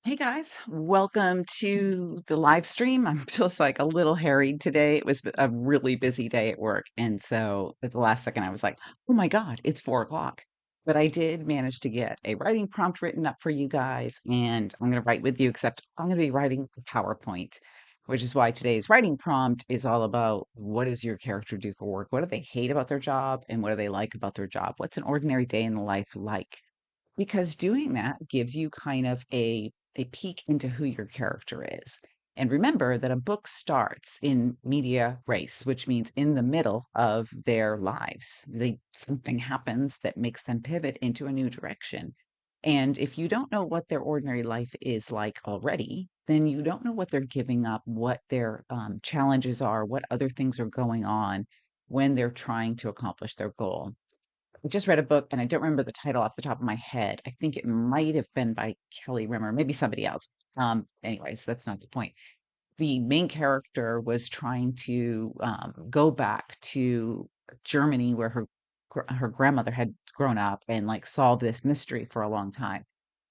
Hey guys, welcome to the live stream. I'm just like a little harried today. It was a really busy day at work. And so at the last second, I was like, oh my God, it's 4 o'clock. But I did manage to get a writing prompt written up for you guys. And I'm going to write with you, except I'm going to be writing a PowerPoint, which is why today's writing prompt is all about what does your character do for work? What do they hate about their job? And what do they like about their job? What's an ordinary day in the life like? Because doing that gives you kind of a peek into who your character is. And remember that a book starts in media res, which means in the middle of their lives. Something happens that makes them pivot into a new direction. And if you don't know what their ordinary life is like already, then you don't know what they're giving up, what their challenges are, what other things are going on when they're trying to accomplish their goal. I just read a book and I don't remember the title off the top of my head. I think it might have been by Kelly Rimmer, maybe somebody else. Anyways, that's not the point. The main character was trying to go back to Germany where her grandmother had grown up and like solve this mystery for a long time.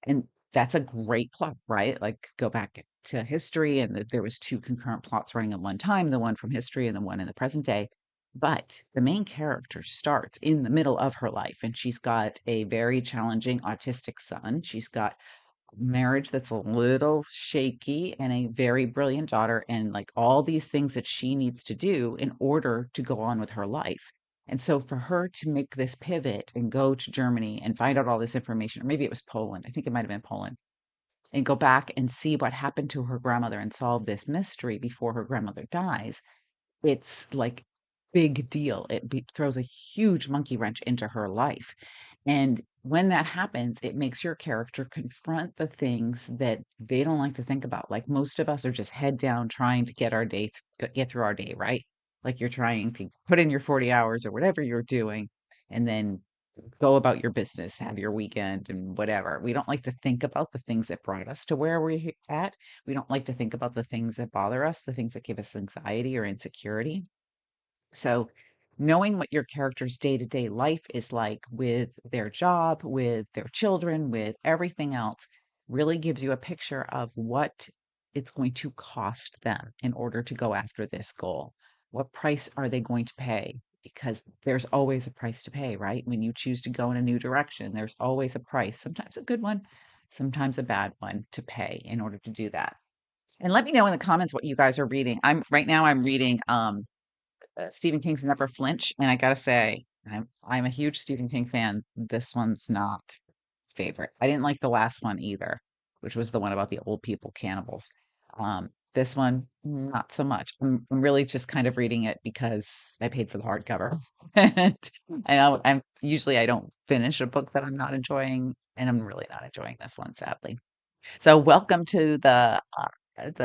And that's a great plot, right? Like go back to history and there was two concurrent plots running at one time, the one from history and the one in the present day. But the main character starts in the middle of her life and she's got a very challenging autistic son. She's got marriage that's a little shaky and a very brilliant daughter and like all these things that she needs to do in order to go on with her life. And so for her to make this pivot and go to Germany and find out all this information, or maybe it was Poland, I think it might have been Poland, and go back and see what happened to her grandmother and solve this mystery before her grandmother dies, it's like big deal. Throws a huge monkey wrench into her life. And when that happens, it makes your character confront the things that they don't like to think about. Like most of us are just head down trying to get our get through our day, right? Like you're trying to put in your 40 hours or whatever you're doing and then go about your business, have your weekend and whatever. We don't like to think about the things that brought us to where we're at. We don't like to think about the things that bother us, the things that give us anxiety or insecurity. So, knowing what your character's day to day life is like with their job, with their children, with everything else, really gives you a picture of what it's going to cost them in order to go after this goal. What price are they going to pay? Because there's always a price to pay, right? When you choose to go in a new direction, there's always a price, sometimes a good one, sometimes a bad one to pay in order to do that. And let me know in the comments what you guys are reading. I'm reading Stephen King's Never Flinch, and I gotta say, I'm a huge Stephen King fan. This one's not favorite. I didn't like the last one either, which was the one about the old people cannibals. This one, not so much. I'm really just kind of reading it because I paid for the hardcover, and I'm usually I don't finish a book that I'm not enjoying, and I'm really not enjoying this one, sadly. So welcome to the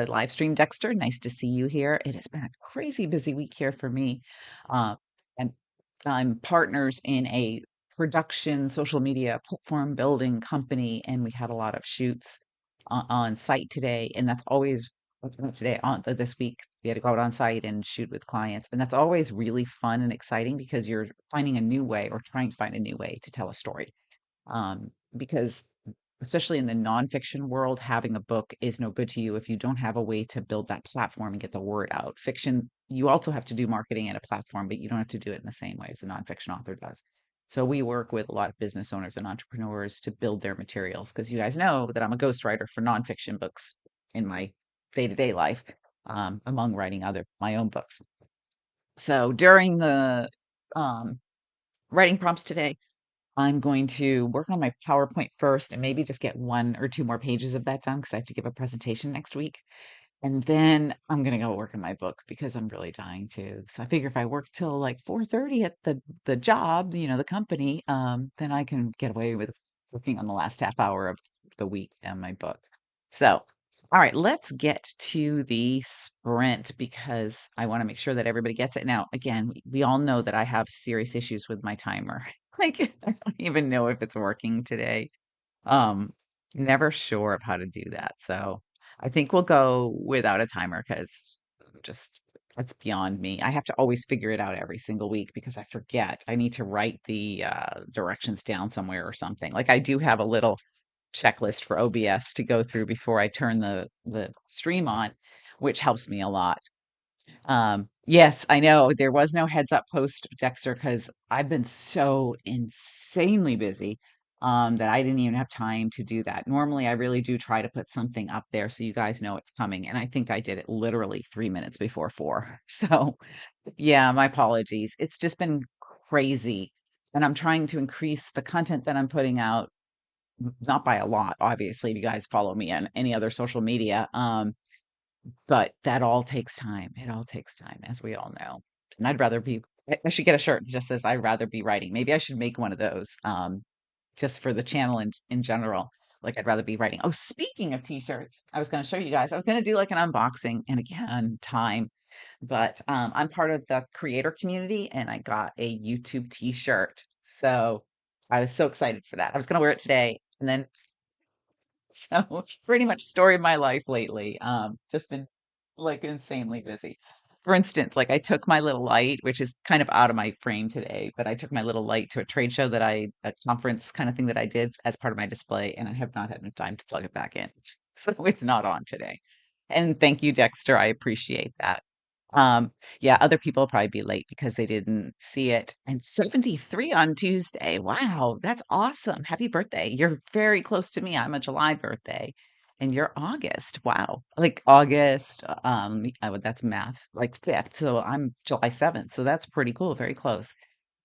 live stream, Dexter. Nice to see you here. It has been a crazy busy week here for me. Uh, I'm I'm partners in a production social media platform building company, and we had a lot of shoots on site today, and that's always not today on this week. We had to go out on site and shoot with clients, and that's always really fun and exciting because you're finding a new way or trying to find a new way to tell a story because especially in the nonfiction world, having a book is no good to you if you don't have a way to build that platform and get the word out. Fiction, you also have to do marketing and a platform, but you don't have to do it in the same way as a nonfiction author does. So we work with a lot of business owners and entrepreneurs to build their materials because you guys know that I'm a ghostwriter for nonfiction books in my day-to-day life, among writing other my own books. So during the um, writing prompts today, I'm going to work on my PowerPoint first and maybe just get 1 or 2 more pages of that done because I have to give a presentation next week. And then I'm gonna go work on my book because I'm really dying to. So I figure if I work till like 4:30 at the job, the company, then I can get away with working on the last half hour of the week and my book. So, all right, let's get to the sprint because I want to make sure that everybody gets it. Now, again, we all know that I have serious issues with my timer. Like, I don't even know if it's working today. Um, Never sure of how to do that. So I think we'll go without a timer because just that's beyond me. I have to always figure it out every single week because I forget. I need to write the directions down somewhere or something. Like I do have a little checklist for OBS to go through before I turn the stream on, which helps me a lot. Yes, I know there was no heads up post, Dexter, because I've been so insanely busy that I didn't even have time to do that. Normally, I really do try to put something up there so you guys know it's coming, and I think I did it literally 3 minutes before 4. So, yeah, my apologies. It's just been crazy, and I'm trying to increase the content that I'm putting out, not by a lot, obviously, if you guys follow me on any other social media. But that all takes time. It all takes time, as we all know. And I'd rather be, I should get a shirt that just says, I'd rather be writing. Maybe I should make one of those, just for the channel in general. Like, I'd rather be writing. Oh, speaking of t-shirts, I was going to show you guys. I was going to do like an unboxing, and again, time. But I'm part of the creator community, and I got a YouTube t-shirt. So I was so excited for that. I was going to wear it today, and then so pretty much story of my life lately. Just been like insanely busy. For instance, like I took my little light, which is kind of out of my frame today, but I took my little light to a trade show a conference kind of thing that I did as part of my display, and I have not had enough time to plug it back in. So it's not on today. And thank you, Dexter. I appreciate that. Um, yeah, other people will probably be late because they didn't see it. And 73 on Tuesday. Wow, that's awesome. Happy birthday. You're very close to me. I'm a July birthday and you're August. Wow. Like August, that's math, like 5th. So I'm July 7th. So that's pretty cool. Very close.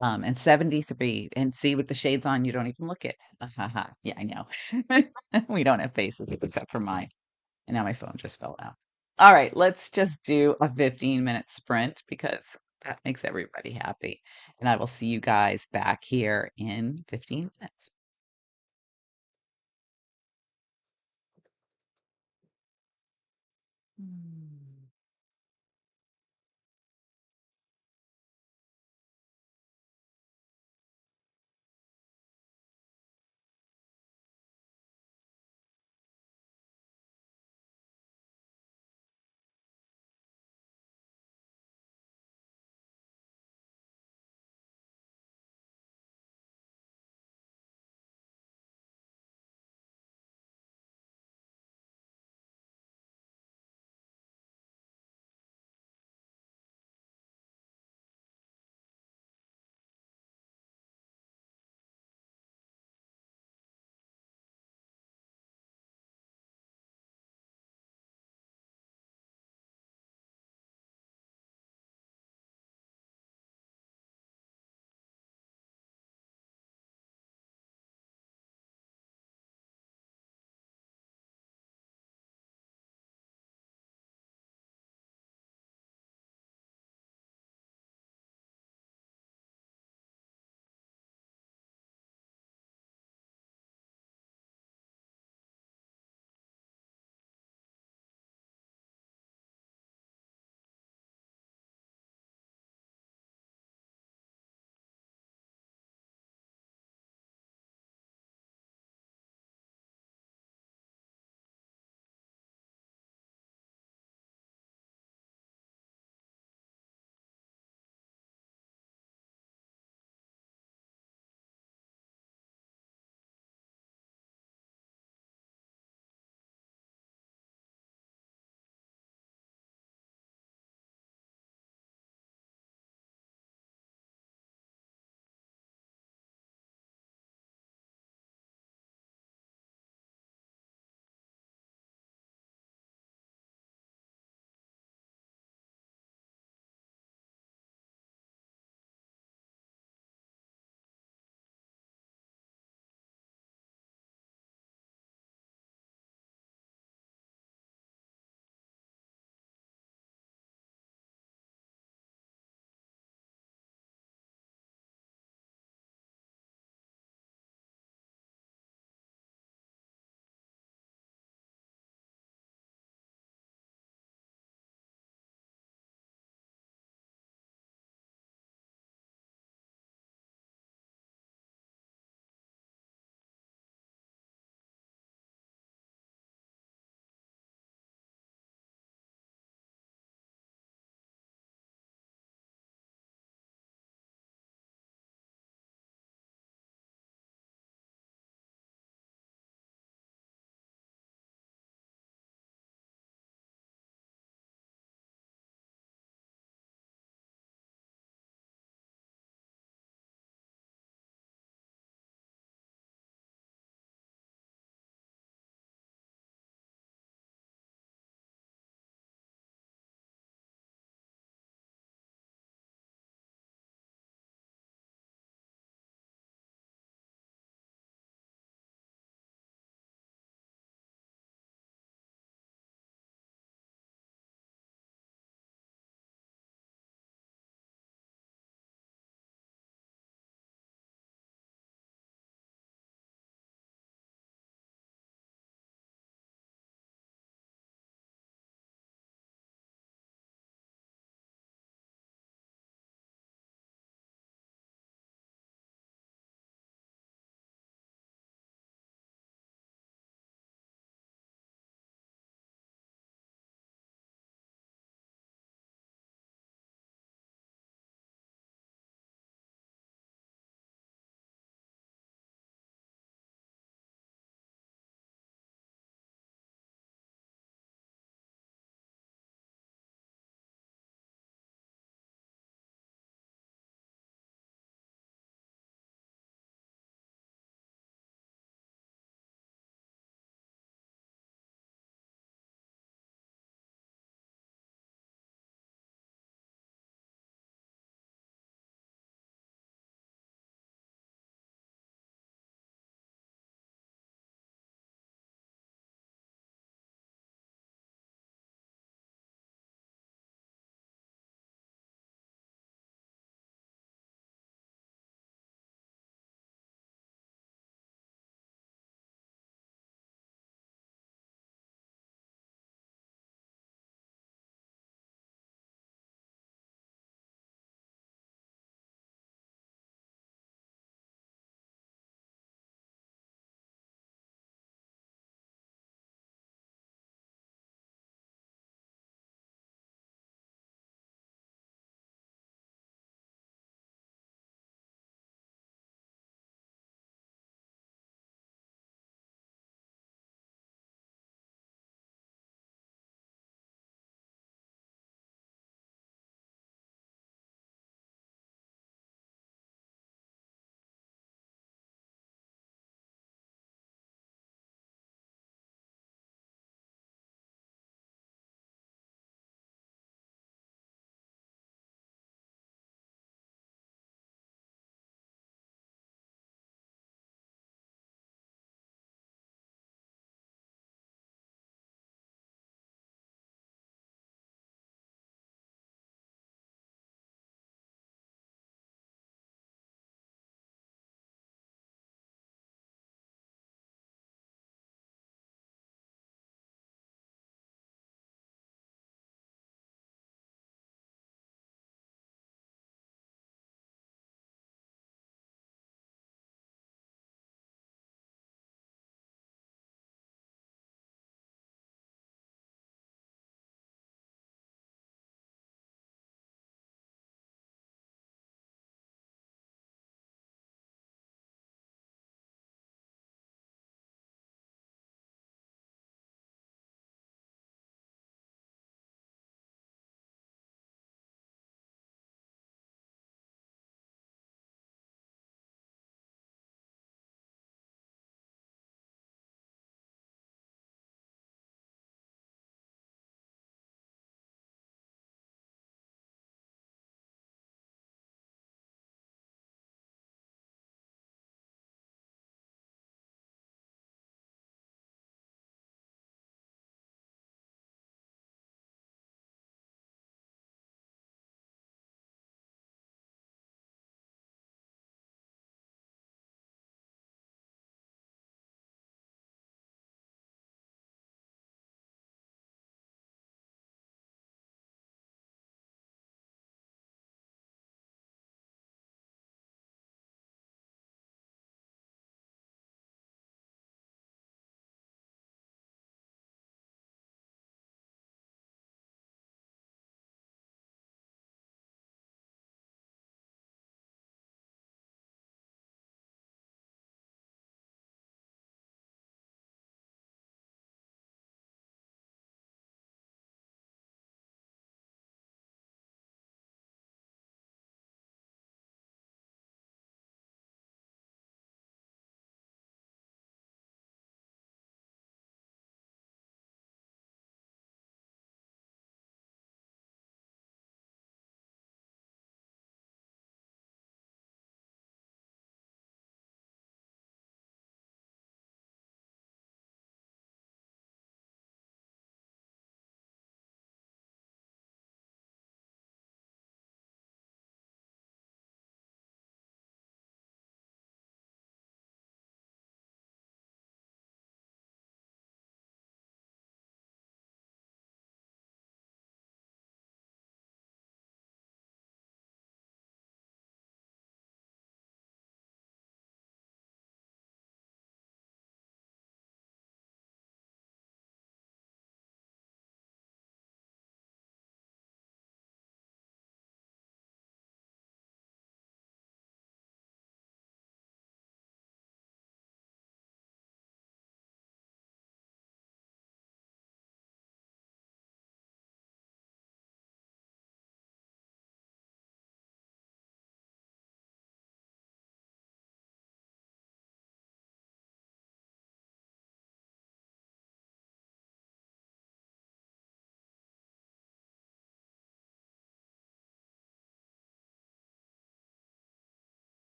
And 73. And see with the shades on, you don't even look it. Yeah, I know. We don't have faces except for mine. And now my phone just fell out. All right, let's just do a 15-minute sprint because that makes everybody happy. And I will see you guys back here in 15 minutes. Hmm.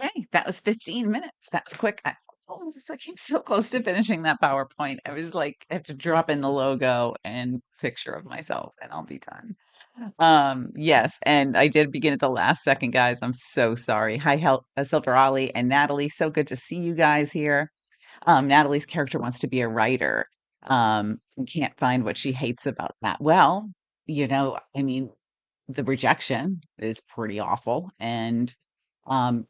Hey, that was 15 minutes. That was quick. I came so close to finishing that PowerPoint. I was like, I have to drop in the logo and picture of myself, and I'll be done. Yes, and I did begin at the last second, guys. I'm so sorry. Hi, Silver Ollie and Natalie. So good to see you guys here. Natalie's character wants to be a writer, and can't find what she hates about that. Well, I mean, the rejection is pretty awful, and um,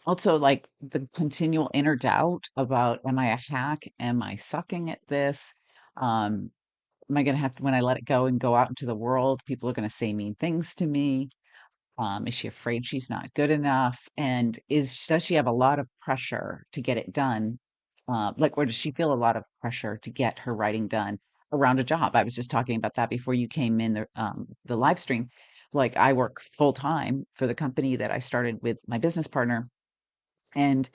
also like the continual inner doubt about, am I a hack? Am I sucking at this? Um, am I going to have to, when I let it go and go out into the world, people are going to say mean things to me? Is she afraid she's not good enough? And does she have a lot of pressure to get it done? Or does she feel a lot of pressure to get her writing done around a job? I was just talking about that before you came in the live stream. Like I work full time for the company that I started with my business partner, and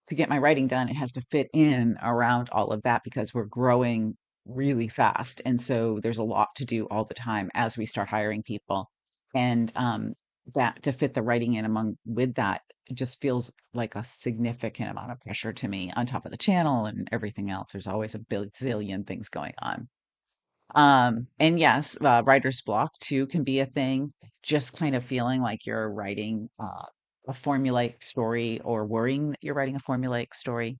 to get my writing done, it has to fit in around all of that because we're growing really fast. And so there's a lot to do all the time as we start hiring people. And that to fit the writing in among with that, it just feels like a significant amount of pressure to me on top of the channel and everything else. There's always a bazillion things going on. And yes, writer's block too can be a thing. Just kind of feeling like you're writing a formulaic story or worrying that you're writing a formulaic story.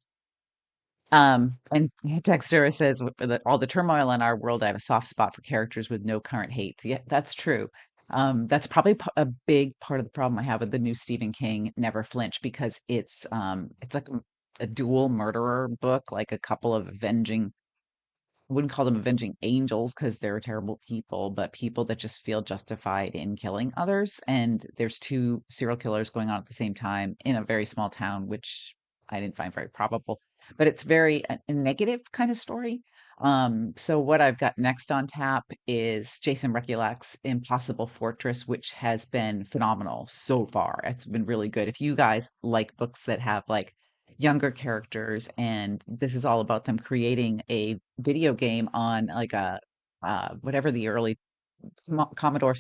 And Dexter says, With all the turmoil in our world, I have a soft spot for characters with no current hates." Yeah, that's true. That's probably a big part of the problem I have with the new Stephen King Never Flinch, because it's like a dual murderer book, like a couple of avenging, I wouldn't call them avenging angels because they're terrible people, but people that just feel justified in killing others. And there's two serial killers going on at the same time in a very small town, which I didn't find very probable. But it's very a negative kind of story. So what I've got next on tap is Jason Rekulak's Impossible Fortress, which has been phenomenal so far. It's been really good. If you guys like books that have like younger characters, and this is all about them creating a video game on like a whatever the early Commodore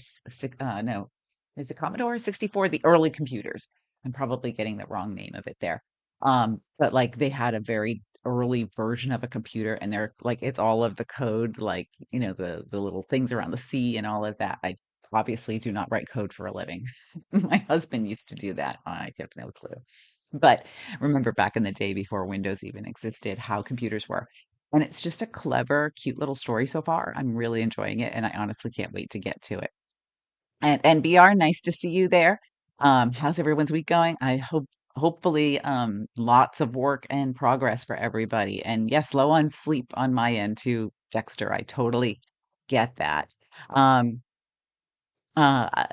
no, is it Commodore 64? The early computers. I'm probably getting the wrong name of it there. But like they had a very early version of a computer, and they're like it's all of the code, like the little things around the C and all of that. I obviously do not write code for a living. My husband used to do that. I have no clue. But remember back in the day before Windows even existed, how computers were. And it's just a clever, cute little story so far. I'm really enjoying it, and I honestly can't wait to get to it. And BR, nice to see you there. How's everyone's week going? I hope hopefully lots of work and progress for everybody. And yes, low on sleep on my end too, Dexter. I totally get that. Um, uh,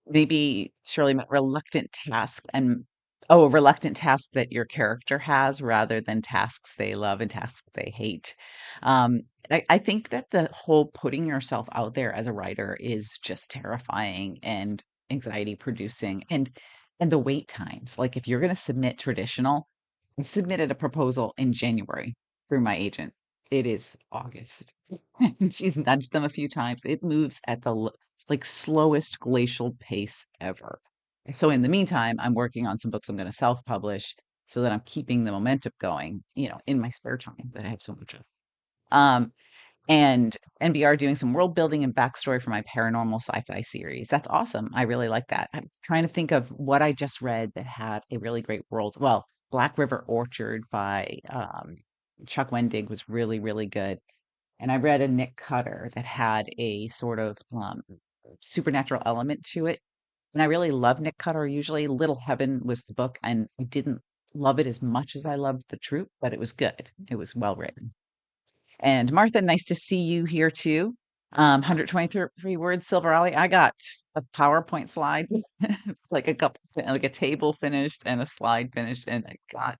Maybe Shirley meant reluctant task, and oh, a reluctant task that your character has rather than tasks they love and tasks they hate. Um, I think that the whole putting yourself out there as a writer is just terrifying and anxiety producing, and the wait times. Like if you're going to submit traditional, I submitted a proposal in January through my agent. It is August. And she's nudged them a few times. It moves at the like slowest glacial pace ever. So in the meantime, I'm working on some books I'm going to self-publish so that I'm keeping the momentum going, in my spare time that I have so much of. Um, and NBR doing some world building and backstory for my paranormal sci-fi series. That's awesome. I really like that. I'm trying to think of what I just read that had a really great world. Well, Black River Orchard by Chuck Wendig was really, really good. And I read a Nick Cutter that had a sort of supernatural element to it. And I really love Nick Cutter usually. Little Heaven was the book, and I didn't love it as much as I loved The Troop, but it was good. It was well written. And Martha, nice to see you here too. 123 words, Silver Alley. I got a PowerPoint slide, like a table finished and a slide finished, and I got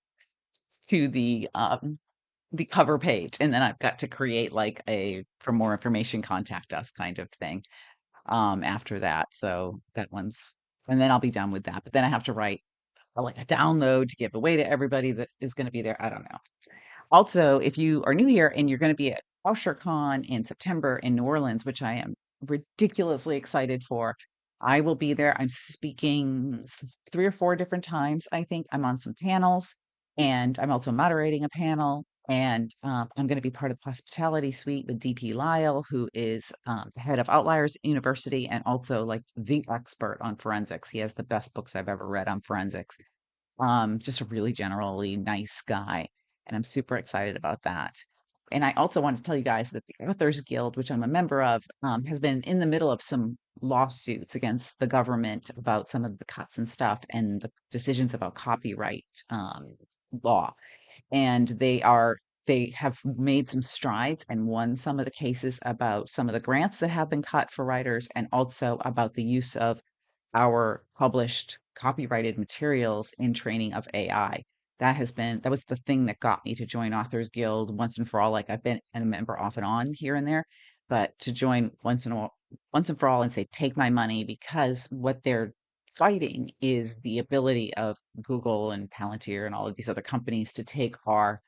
to the cover page, and then I've got to create like a for more information, contact us kind of thing after that. So that one's, and then I'll be done with that. But then I have to write like a download to give away to everybody that is going to be there. I don't know. Also, if you are new here and you're going to be at UsherCon in September in New Orleans, which I am ridiculously excited for, I will be there. I'm speaking 3 or 4 different times. I think I'm on some panels, and I'm also moderating a panel. And I'm going to be part of the hospitality suite with DP Lyle, who is the head of Outliers University and also like the expert on forensics. He has the best books I've ever read on forensics. Just a really generally nice guy, and I'm super excited about that. And I also want to tell you guys that the Authors Guild, which I'm a member of, has been in the middle of some lawsuits against the government about some of the cuts and stuff and the decisions about copyright law. And they have made some strides and won some of the cases about some of the grants that have been cut for writers and also about the use of our published copyrighted materials in training of AI. That was the thing that got me to join Authors Guild once and for all. Like I've been a member off and on here and there, but to join once and for all and say, take my money, because what they're fighting is the ability of Google and Palantir and all of these other companies to take our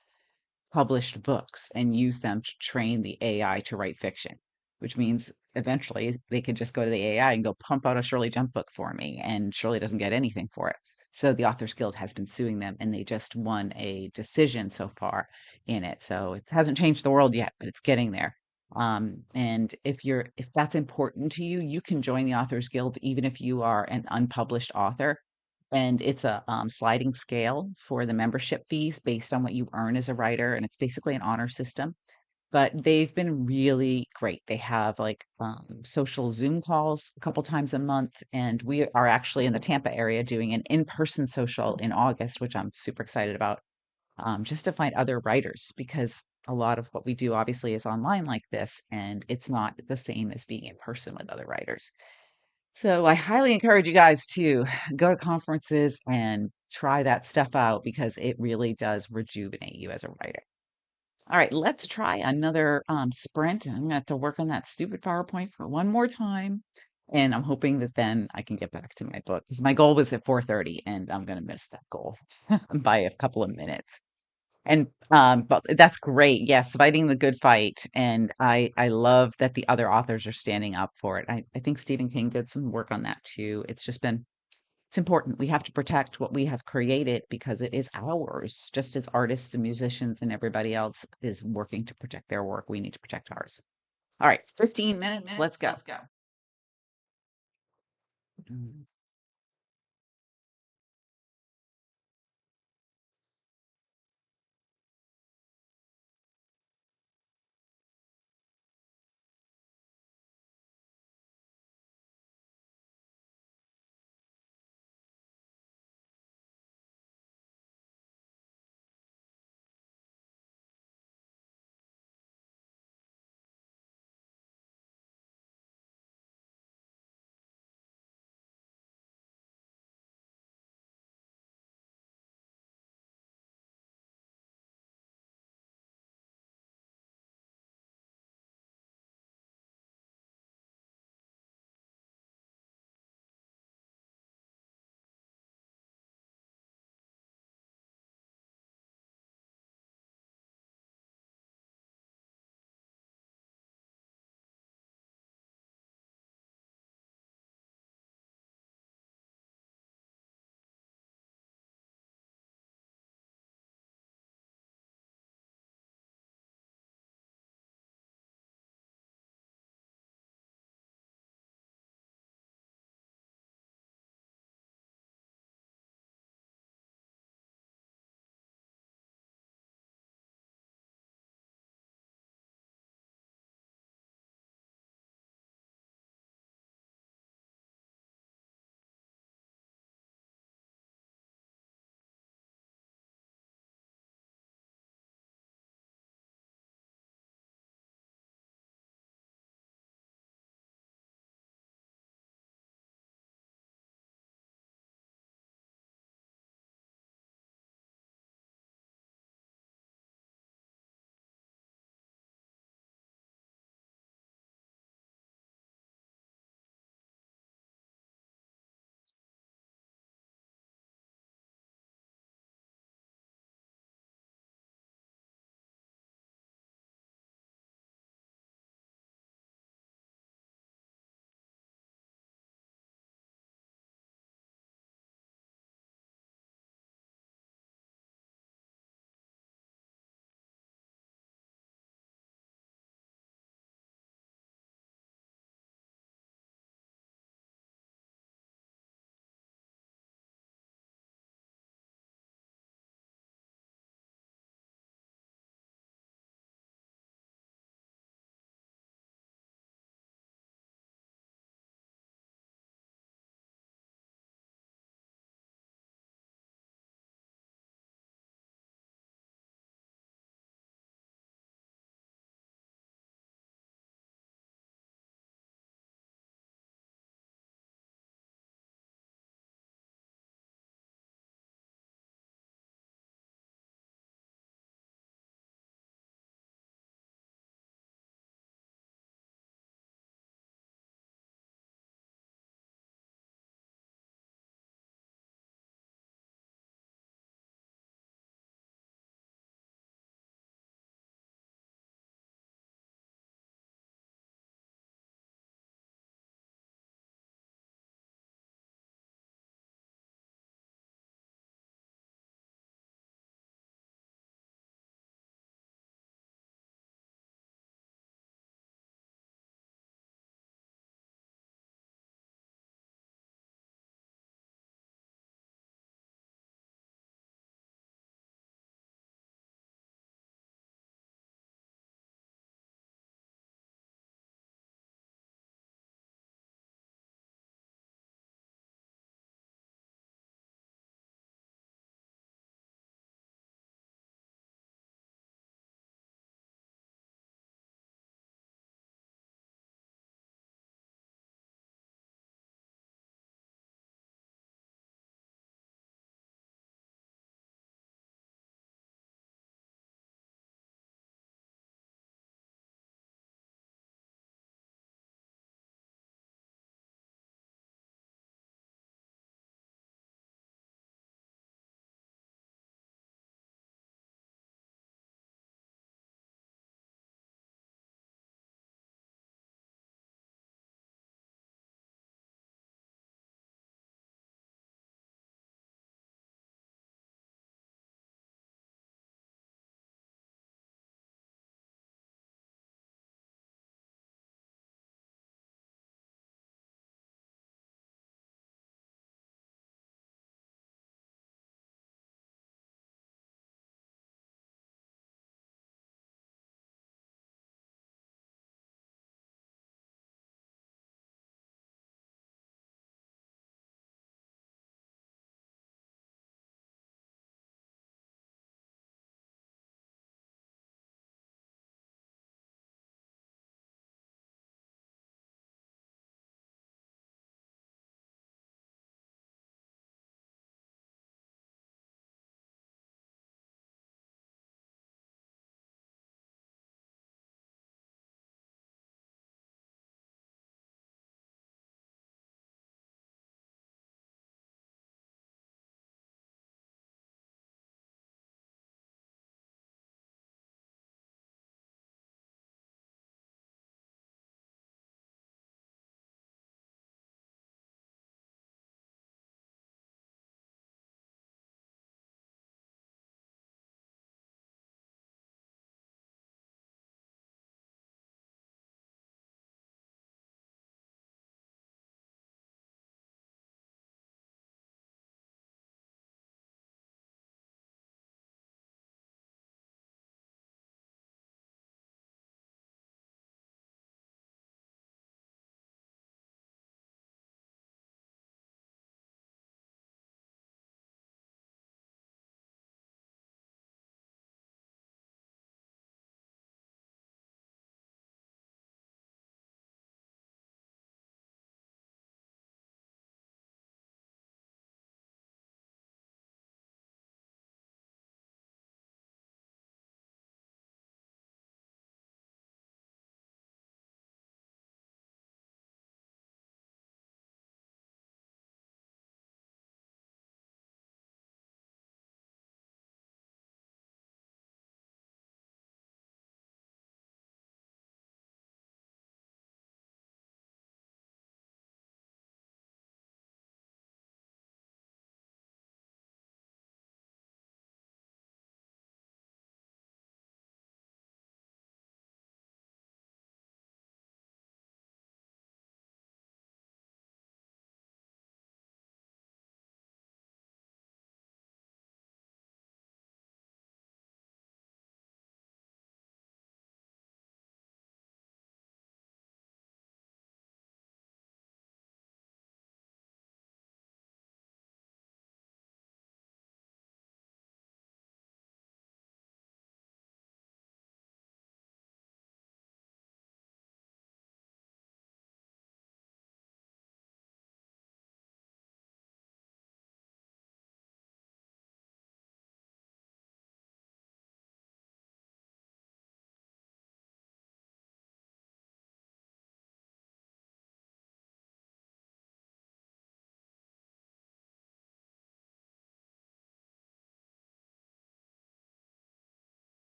published books and use them to train the AI to write fiction, which means eventually they could just go to the AI and go pump out a Shirley Jump book for me, and Shirley doesn't get anything for it. So the Authors Guild has been suing them, and they just won a decision so far in it. So it hasn't changed the world yet, but it's getting there. And if that's important to you, you can join the Authors Guild even if you are an unpublished author, and it's a sliding scale for the membership fees based on what you earn as a writer, and it's basically an honor system. But they've been really great. They have like social Zoom calls a couple times a month, and we are actually in the Tampa area doing an in-person social in August, which I'm super excited about, just to find other writers, because a lot of what we do obviously is online like this, and it's not the same as being in person with other writers. So I highly encourage you guys to go to conferences and try that stuff out because it really does rejuvenate you as a writer. All right, let's try another sprint. I'm gonna have to work on that stupid PowerPoint for one more time. And I'm hoping that then I can get back to my book because my goal was at 4:30 and I'm gonna miss that goal by a couple of minutes. And but that's great. Yes, fighting the good fight. And I love that the other authors are standing up for it. I think Stephen King did some work on that too. It's important. We have to protect what we have created because it is ours, just as artists and musicians and everybody else is working to protect their work. We need to protect ours. All right, 15 minutes. Let's go. Mm.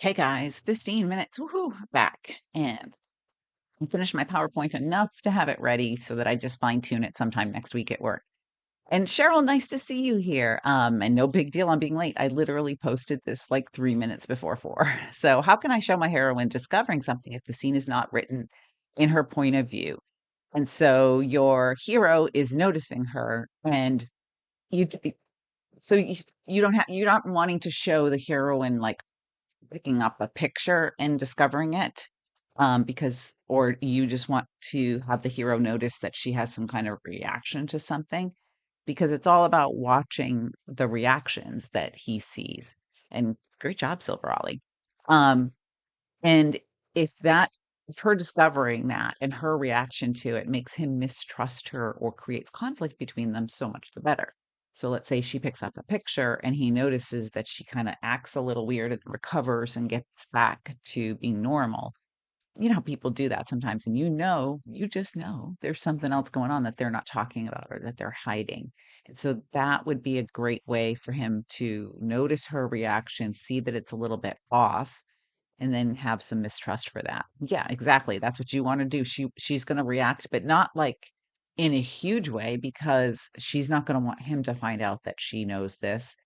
Okay, guys, 15 minutes, woohoo, back. And I finished my PowerPoint enough to have it ready so that I just fine tune it sometime next week at work. And Cheryl, nice to see you here. And no big deal on being late. I literally posted this like 3 minutes before four. So, how can I show my heroine discovering something if the scene is not written in her point of view? And so, your hero is noticing her, and you, so you don't have, you're not wanting to show the heroine like picking up a picture and discovering it, because or you just want to have the hero notice that she has some kind of reaction to something, because it's all about watching the reactions that he sees. And great job, Silver Ollie. Um, and if that if her discovering that and her reaction to it makes him mistrust her or creates conflict between them, so much the better. So let's say she picks up a picture and he notices that she kind of acts a little weird and recovers and gets back to being normal. You know how people do that sometimes, and you just know there's something else going on that they're not talking about or that they're hiding. And so that would be a great way for him to notice her reaction, see that it's a little bit off, and then have some mistrust for that. Yeah, exactly. That's what you want to do. She's going to react, but not like in a huge way, because she's not going to want him to find out that she knows this.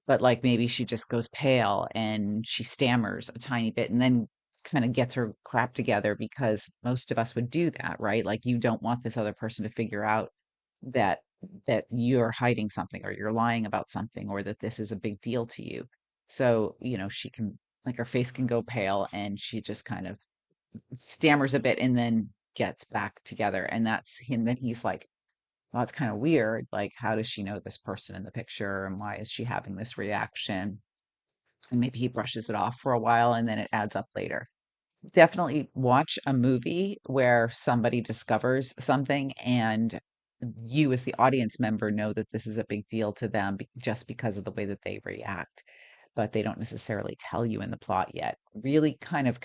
But like maybe she just goes pale and she stammers a tiny bit and then kind of gets her crap together, because most of us would do that, right? Like you don't want this other person to figure out that you're hiding something or you're lying about something or that this is a big deal to you. So, she can, like, her face can go pale and she just kind of stammers a bit and then gets back together. And that's him. Then he's like, well, it's kind of weird. Like, how does she know this person in the picture? And why is she having this reaction? And maybe he brushes it off for a while and then it adds up later. Definitely watch a movie where somebody discovers something and you as the audience member know that this is a big deal to them, just because of the way that they react, but they don't necessarily tell you in the plot yet. Really kind of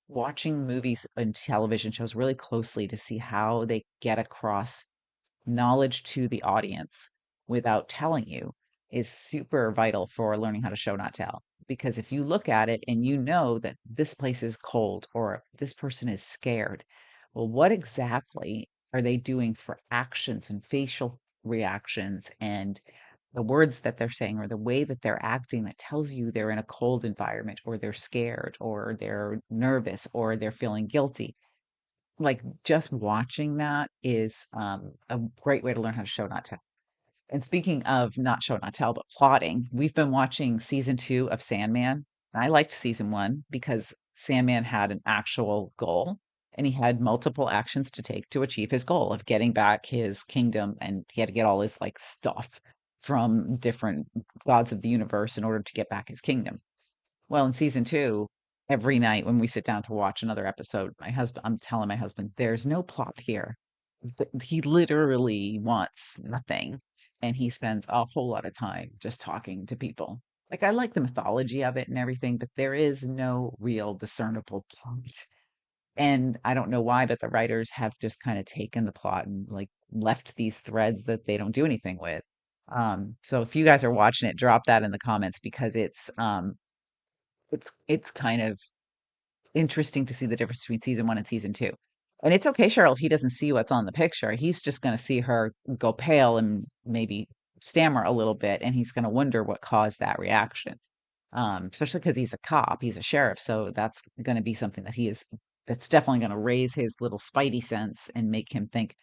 watching movies and television shows really closely to see how they get across knowledge to the audience without telling you is super vital for learning how to show not tell. Because if you look at it and you know that this place is cold or this person is scared, well, what exactly are they doing for actions and facial reactions and the words that they're saying or the way that they're acting that tells you they're in a cold environment or they're scared or they're nervous or they're feeling guilty? Like, just watching that is, a great way to learn how to show not tell. And speaking of not show not tell, but plotting, we've been watching season 2 of Sandman. I liked season 1 because Sandman had an actual goal, and he had multiple actions to take to achieve his goal of getting back his kingdom, and he had to get all his, like, stuff from different gods of the universe in order to get back his kingdom. Well, in season 2, every night when we sit down to watch another episode, I'm telling my husband, "There's no plot here." He literally wants nothing, and he spends a whole lot of time just talking to people. Like, I like the mythology of it and everything, but there is no real discernible plot. And I don't know why, but the writers have just kind of taken the plot and, like, left these threads that they don't do anything with. So if you guys are watching it, drop that in the comments, because it's kind of interesting to see the difference between season 1 and season 2. And it's okay, Cheryl, if he doesn't see what's on the picture. He's just going to see her go pale and maybe stammer a little bit, and he's going to wonder what caused that reaction. Especially because he's a cop, he's a sheriff, so that's going to be something that's definitely going to raise his little spidey sense and make him think,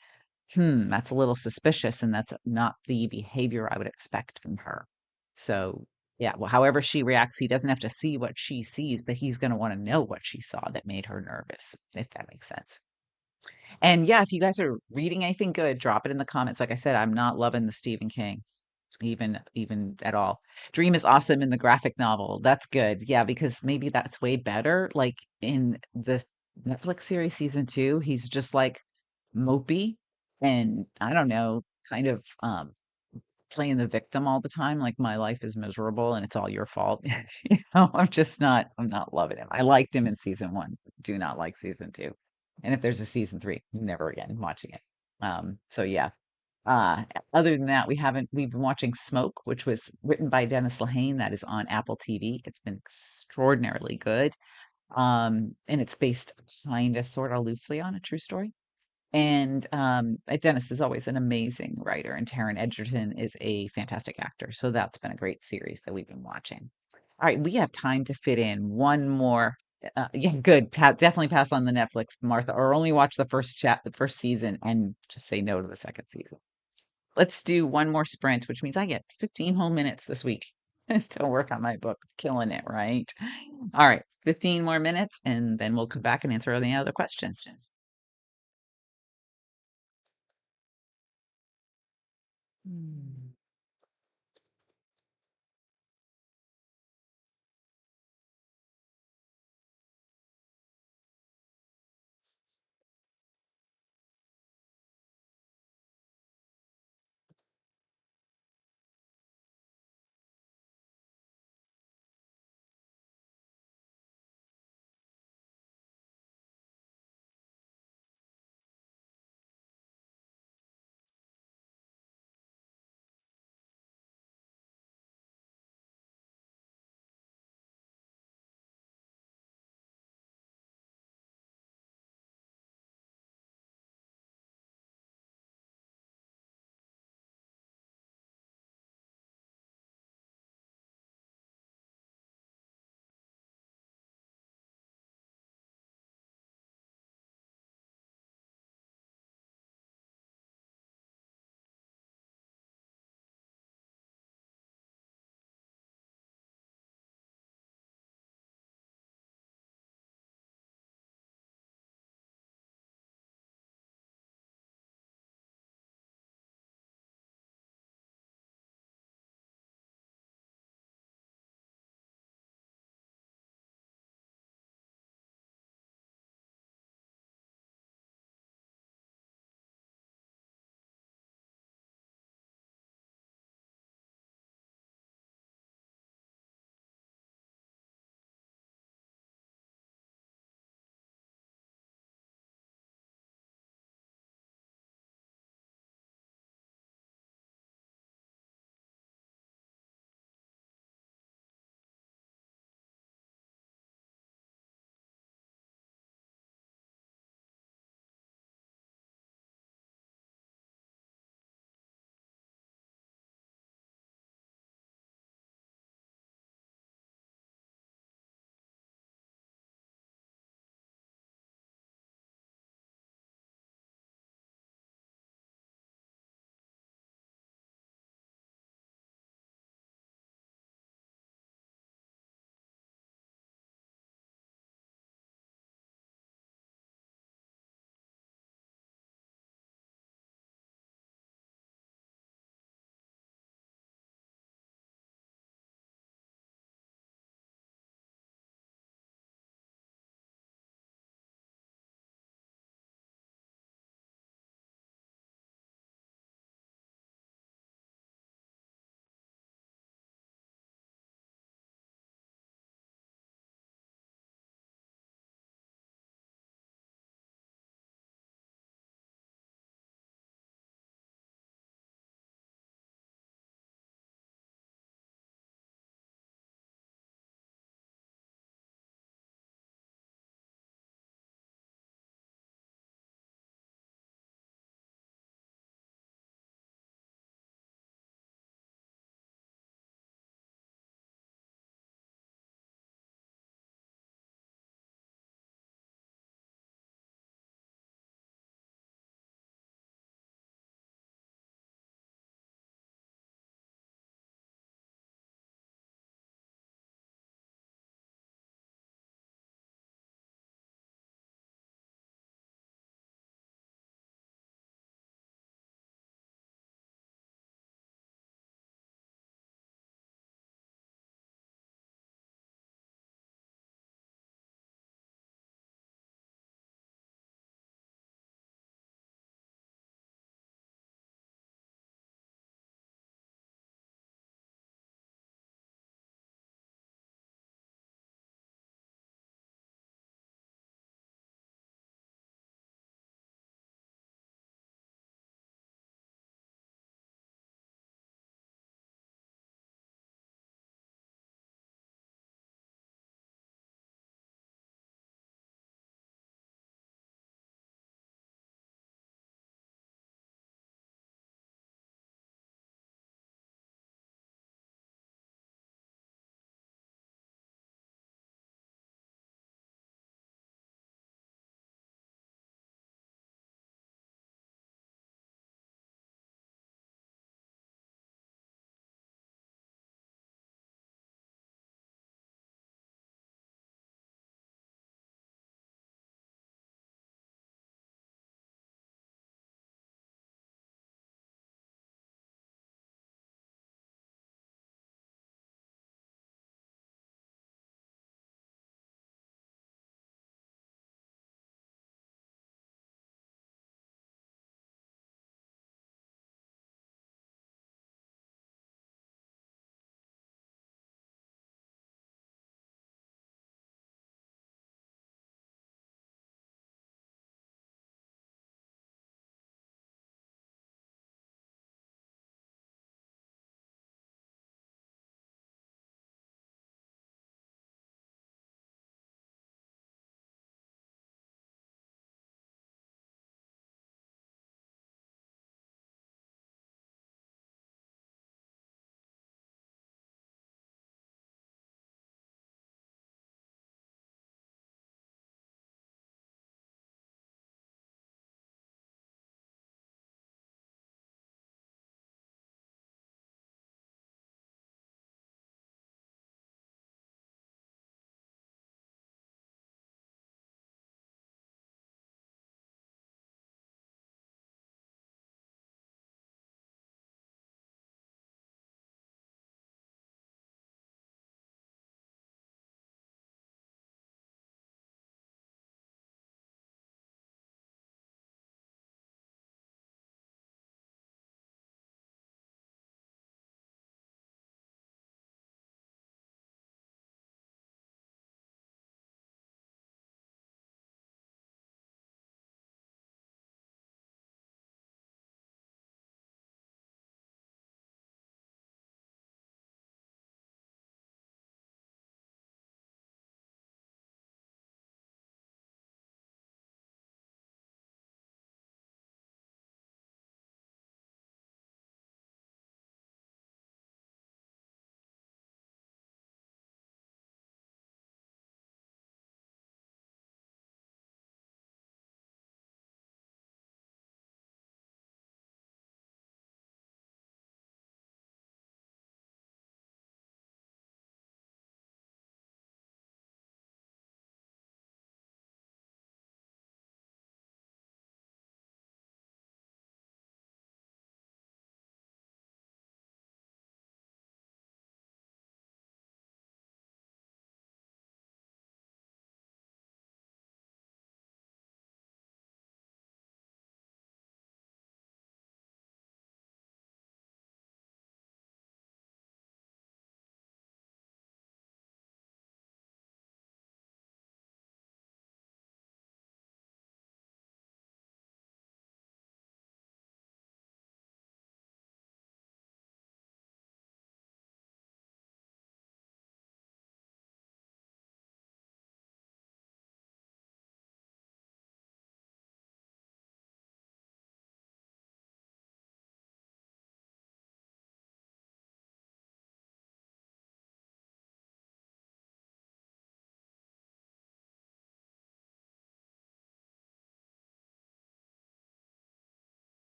that's a little suspicious, and that's not the behavior I would expect from her. So, yeah, well, however she reacts, he doesn't have to see what she sees, but he's going to want to know what she saw that made her nervous, if that makes sense. And yeah, if you guys are reading anything good, drop it in the comments. Like I said, I'm not loving the Stephen King even at all. Dream is awesome in the graphic novel. That's good. Yeah, because maybe that's way better. Like in the Netflix series season 2, he's just like mopey and I don't know, kind of playing the victim all the time, like my life is miserable and it's all your fault. I'm not loving him. I liked him in season 1, do not like season 2. And if there's a season 3, never again watching it. So yeah. Uh, Other than that, we've been watching Smoke, which was written by Dennis Lehane. That is on Apple TV. It's been extraordinarily good. And it's based kind of sort of loosely on a true story. And Dennis is always an amazing writer, and Taron Egerton is a fantastic actor. So that's been a great series that we've been watching. All right, we have time to fit in one more. Yeah, good. Definitely pass on the Netflix, Martha, or only watch the first season, and just say no to the second season. Let's do one more sprint, which means I get 15 whole minutes this week to work on my book. Killing it, right? All right, 15 more minutes, and then we'll come back and answer any other questions. Hmm.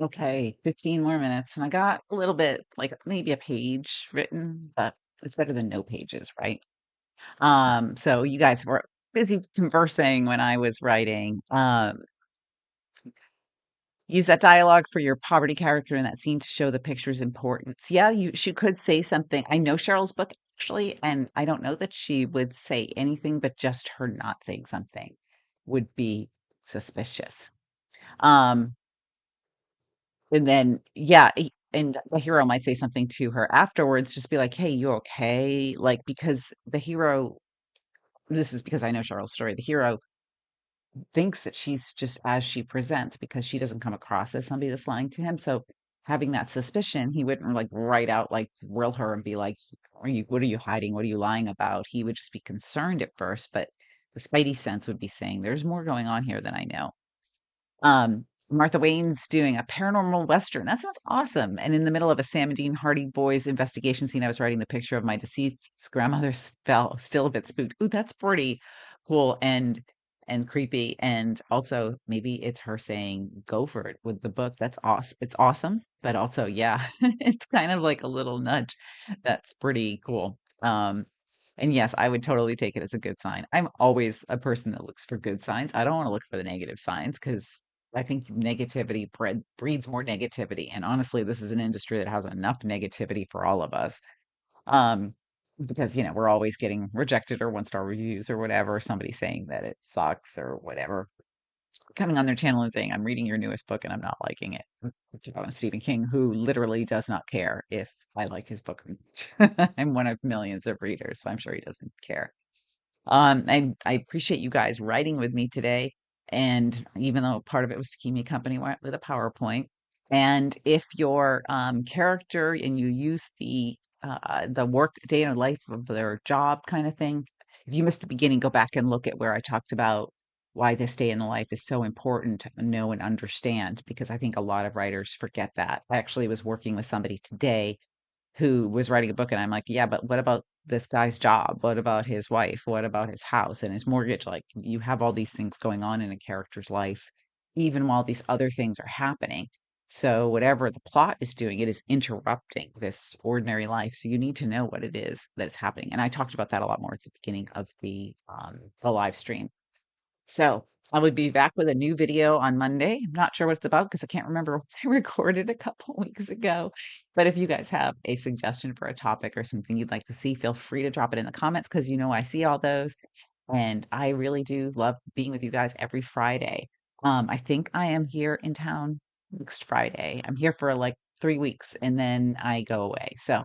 Okay, 15 more minutes. And I got a little bit, like maybe a page written, but it's better than no pages, right? So you guys were busy conversing when I was writing. Use that dialogue for your poverty character in that scene to show the picture's importance. Yeah, she could say something. I know Cheryl's book actually, and I don't know that she would say anything, but just her not saying something would be suspicious. Um, and then, yeah, and the hero might say something to her afterwards, just be like, "Hey, you okay?" Like, because the hero, this is because I know Cheryl's story. The hero thinks that she's just as she presents because she doesn't come across as somebody that's lying to him. So having that suspicion, he wouldn't like right out like grill her and be like, what are you hiding? What are you lying about? He would just be concerned at first, but the spidey sense would be saying, there's more going on here than I know. Martha Wayne's doing a paranormal western. That sounds awesome. And in the middle of a Sam and Dean Hardy Boys investigation scene, I was writing the picture of my deceased grandmother spell, still a bit spooked. Ooh, that's pretty cool and creepy. And also maybe it's her saying, go for it with the book. That's awesome. It's awesome. But also, yeah, it's kind of like a little nudge. That's pretty cool. And yes, I would totally take it as a good sign. I'm always a person that looks for good signs. I don't want to look for the negative signs because I think negativity breeds more negativity. And honestly, this is an industry that has enough negativity for all of us. Um, because, we're always getting rejected or one-star reviews or whatever, somebody saying that it sucks or whatever, coming on their channel and saying, I'm reading your newest book and I'm not liking it. It's about Stephen King, who literally does not care if I like his book. I'm one of millions of readers, so I'm sure he doesn't care. I appreciate you guys writing with me today. And even though part of it was to keep me company with a PowerPoint. And if your character and you use the work day in the life of their job kind of thing, if you missed the beginning, go back and look at where I talked about why this day in the life is so important to know and understand, because I think a lot of writers forget that. I actually was working with somebody today who was writing a book, and I'm like, yeah, but what about this guy's job? What about his wife? What about his house and his mortgage? Like, you have all these things going on in a character's life, even while these other things are happening. So whatever the plot is doing, it is interrupting this ordinary life. So you need to know what it is that is happening. And I talked about that a lot more at the beginning of the live stream. So I would be back with a new video on Monday. I'm not sure what it's about because I can't remember what I recorded a couple weeks ago. But if you guys have a suggestion for a topic or something you'd like to see, feel free to drop it in the comments because I see all those. And I really do love being with you guys every Friday. I think I am here in town next Friday. I'm here for like 3 weeks and then I go away. So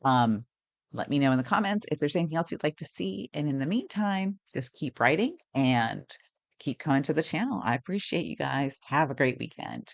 um, let me know in the comments if there's anything else you'd like to see. And in the meantime, just keep writing and keep coming to the channel. I appreciate you guys. Have a great weekend.